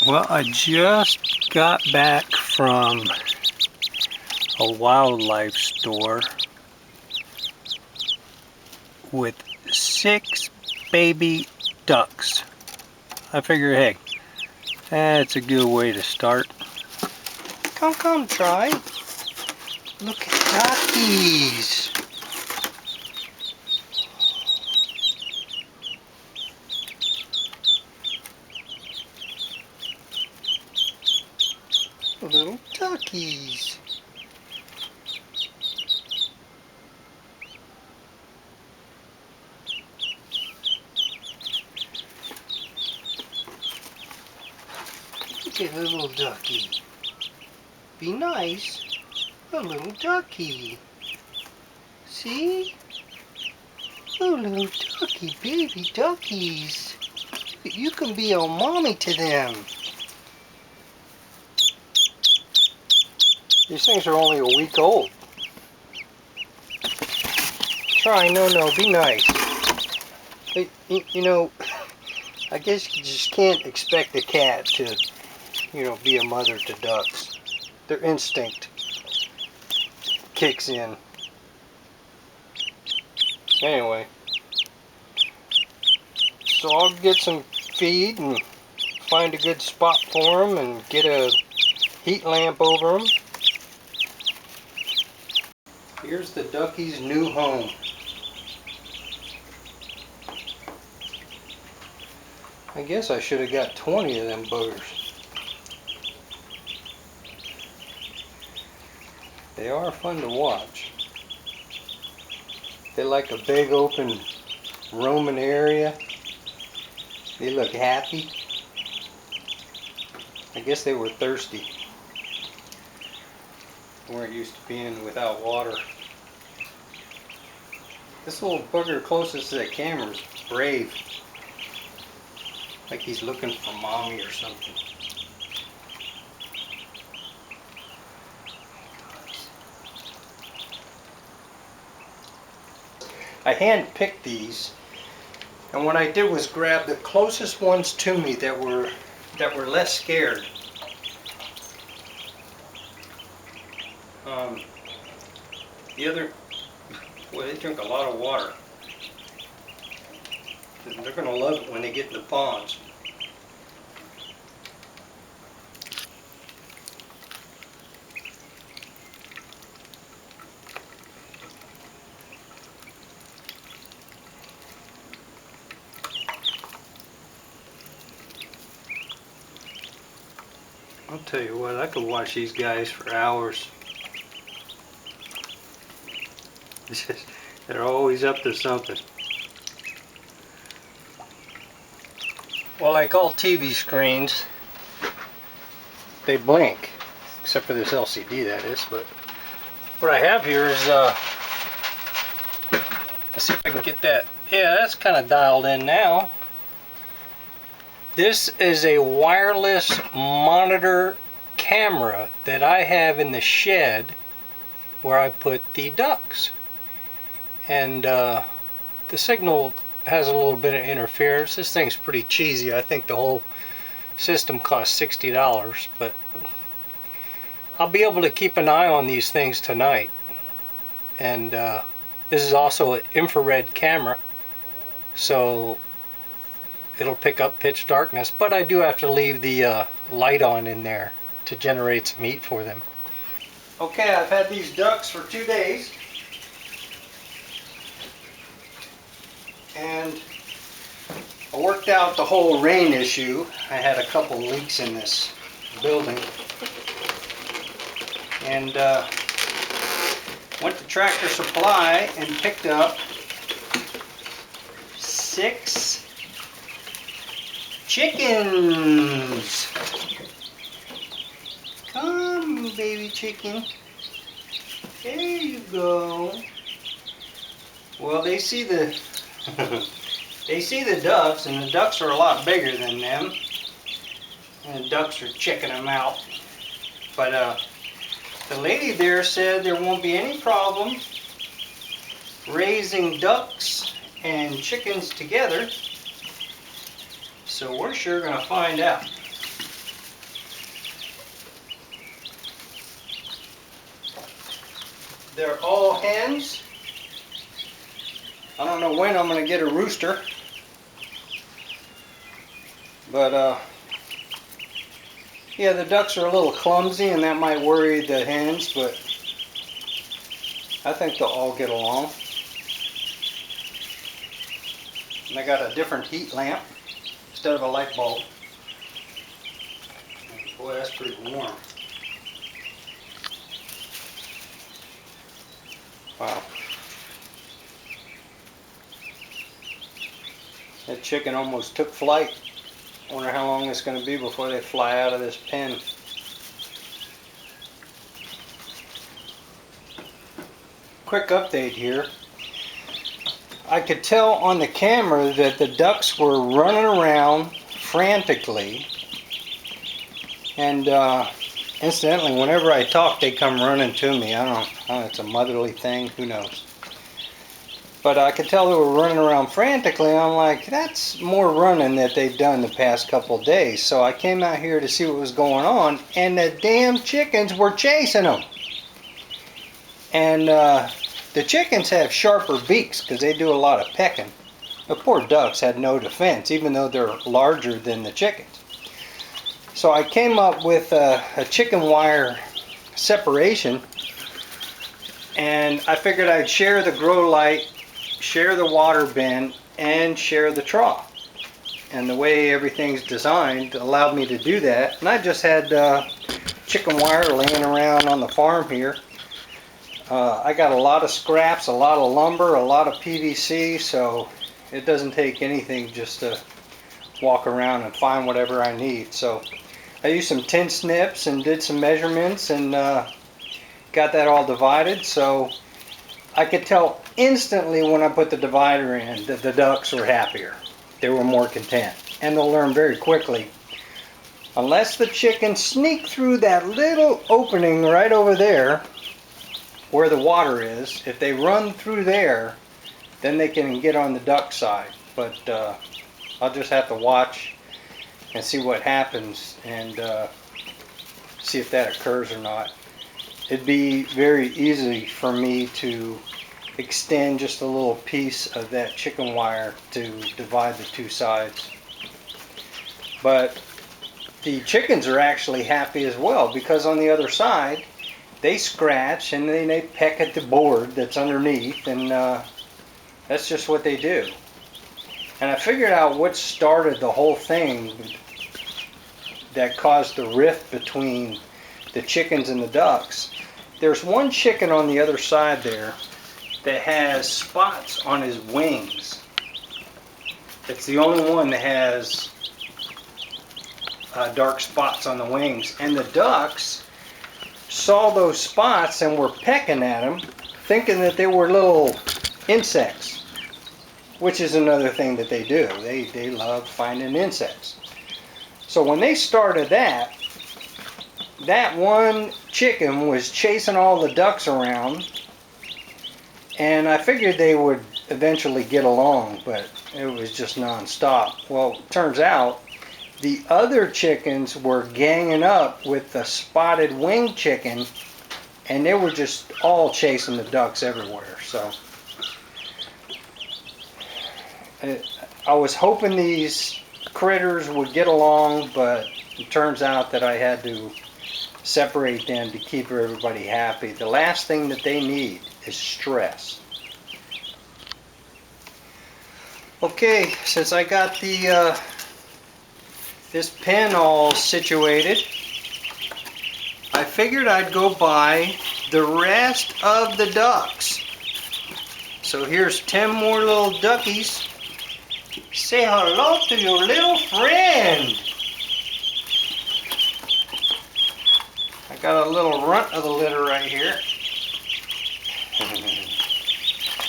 Well, I just got back from a wildlife store with 6 baby ducks. I figure, hey, that's a good way to start. Come, try. Look at duckies. Little duckies. Look at the little ducky. Be nice. A little ducky. See? Oh, little ducky, baby duckies. You can be a mommy to them. These things are only a week old. Try, no, be nice. Hey, you know, I guess you just can't expect a cat to, be a mother to ducks. Their instinct kicks in. Anyway, so I'll get some feed and find a good spot for them and get a heat lamp over them. Here's the duckies' new home. I guess I should have got 20 of them buggers. They are fun to watch. They like a big open roaming area. They look happy. I guess they were thirsty. They weren't used to being without water. This little bugger closest to the camera is brave. Like he's looking for mommy or something. I hand-picked these, and what I did was grab the closest ones to me that were less scared. The other, well, they drink a lot of water. They're going to love it when they get in the ponds. I'll tell you what, I could watch these guys for hours. They're always up to something. Well, like all TV screens, they blink, except for this LCD, that is. But what I have here is, let's see if I can get that. Yeah, that's kind of dialed in now. This is a wireless monitor camera that I have in the shed where I put the ducks. And the signal has a little bit of interference. This thing's pretty cheesy. I think the whole system costs $60, but I'll be able to keep an eye on these things tonight. And this is also an infrared camera, so it'll pick up pitch darkness, but I do have to leave the light on in there to generate some heat for them. Okay, I've had these ducks for 2 days. And I worked out the whole rain issue. I had a couple leaks in this building. And went to Tractor Supply and picked up 6 chickens. Come, baby chicken. There you go. Well, they see the they see the ducks, and the ducks are a lot bigger than them. And the ducks are checking them out. But the lady there said there won't be any problem raising ducks and chickens together. So we're sure going to find out. they're all hens. I don't know when I'm going to get a rooster. But yeah, the ducks are a little clumsy and that might worry the hens, but I think they'll all get along. And I got a different heat lamp instead of a light bulb. Boy, that's pretty warm. Wow. That chicken almost took flight. I wonder how long it's going to be before they fly out of this pen. Quick update here. I could tell on the camera that the ducks were running around frantically. And incidentally, whenever I talk, they come running to me. I don't know, it's a motherly thing, who knows. But I could tell they were running around frantically, and I'm like, that's more running that they've done the past couple of days. So I came out here to see what was going on, and the damn chickens were chasing them. And the chickens have sharper beaks because they do a lot of pecking. The poor ducks had no defense, even though they're larger than the chickens. So I came up with a chicken wire separation, and I figured I'd share the grow light, share the water bin, and share the trough. And the way everything's designed allowed me to do that. And I just had chicken wire laying around on the farm here. I got a lot of scraps, a lot of lumber, a lot of PVC, so it doesn't take anything just to walk around and find whatever I need. So I used some tin snips and did some measurements and got that all divided. So I could tell instantly when I put the divider in that the ducks were happier. They were more content. And they'll learn very quickly. Unless the chickens sneak through that little opening right over there where the water is, if they run through there, then they can get on the duck side. But I'll just have to watch and see what happens and see if that occurs or not. It'd be very easy for me to extend just a little piece of that chicken wire to divide the two sides. But the chickens are actually happy as well, because on the other side they scratch and then they peck at the board that's underneath, and that's just what they do. And I figured out what started the whole thing that caused the rift between the chickens and the ducks. There's one chicken on the other side there that has spots on his wings. It's the only one that has dark spots on the wings. And the ducks saw those spots and were pecking at him, thinking that they were little insects, which is another thing that they do. They love finding insects. So when they started that one chicken was chasing all the ducks around, and I figured they would eventually get along, but it was just non-stop. Well, it turns out the other chickens were ganging up with the spotted winged chicken, and they were just all chasing the ducks everywhere. So I was hoping these critters would get along, but it turns out that I had to separate them to keep everybody happy. The last thing that they need is stress. Okay, since I got the this pen all situated, I figured I'd go buy the rest of the ducks. So here's 10 more little duckies. Say hello to your little friend. I got a little runt of the litter right here.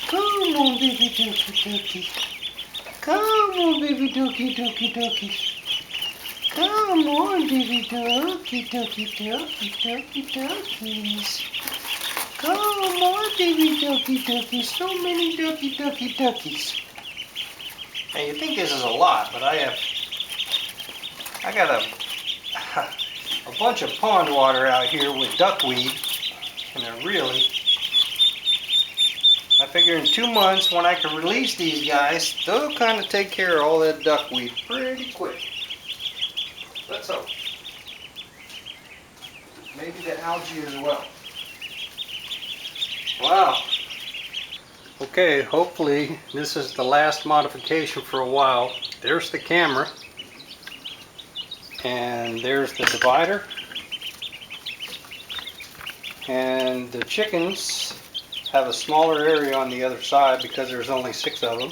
Come on, baby ducky ducky. Come on, baby ducky ducky ducky. Come on, baby ducky ducky ducky ducky duckies. Come on, baby ducky ducky. So many ducky ducky duckies. Now you think this is a lot, but I got a bunch of pond water out here with duckweed, and they're really I figure in 2 months when I can release these guys, they'll kind of take care of all that duckweed pretty quick. Let's hope. Maybe the algae as well. Wow. Okay, hopefully this is the last modification for a while. There's the camera. And there's the divider. And the chickens have a smaller area on the other side because there's only 6 of them.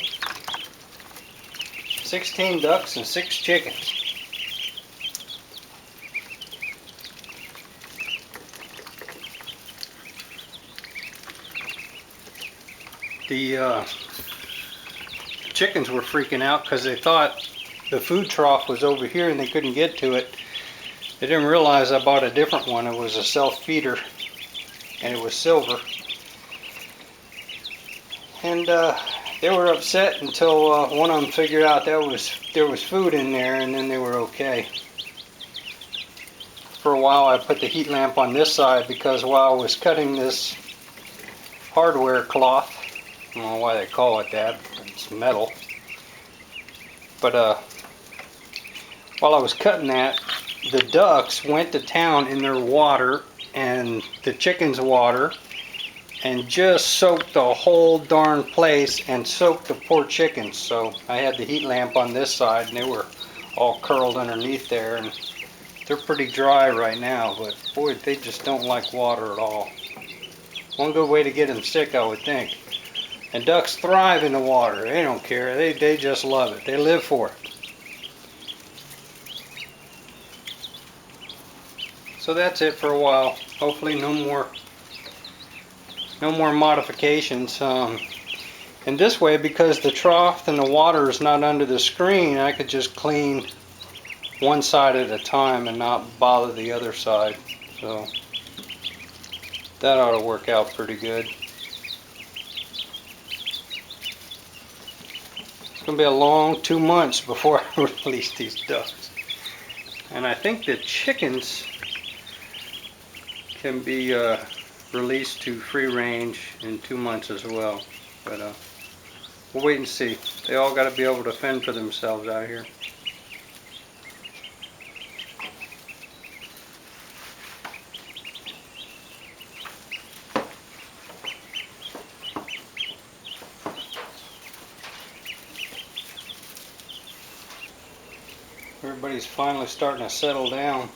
16 ducks and 6 chickens. The chickens were freaking out because they thought the food trough was over here and they couldn't get to it. They didn't realize I bought a different one. It was a self-feeder and it was silver. And they were upset until one of them figured out there was food in there, and then they were okay. For a while I put the heat lamp on this side because while I was cutting this hardware cloth, I don't know why they call it that, it's metal. But while I was cutting that, the ducks went to town in their water and the chickens' water and just soaked the whole darn place and soaked the poor chickens. So I had the heat lamp on this side and they were all curled underneath there, and they're pretty dry right now, but boy, they just don't like water at all. One good way to get them sick, I would think. And ducks thrive in the water. They don't care. They just love it. They live for it. So that's it for a while. Hopefully no more modifications. And this way, because the trough and the water is not under the screen, I could just clean one side at a time and not bother the other side. So that ought to work out pretty good. It's going to be a long 2 months before I release these ducks. And I think the chickens can be released to free range in 2 months as well. But we'll wait and see. They all got to be able to fend for themselves out here. Everybody's finally starting to settle down.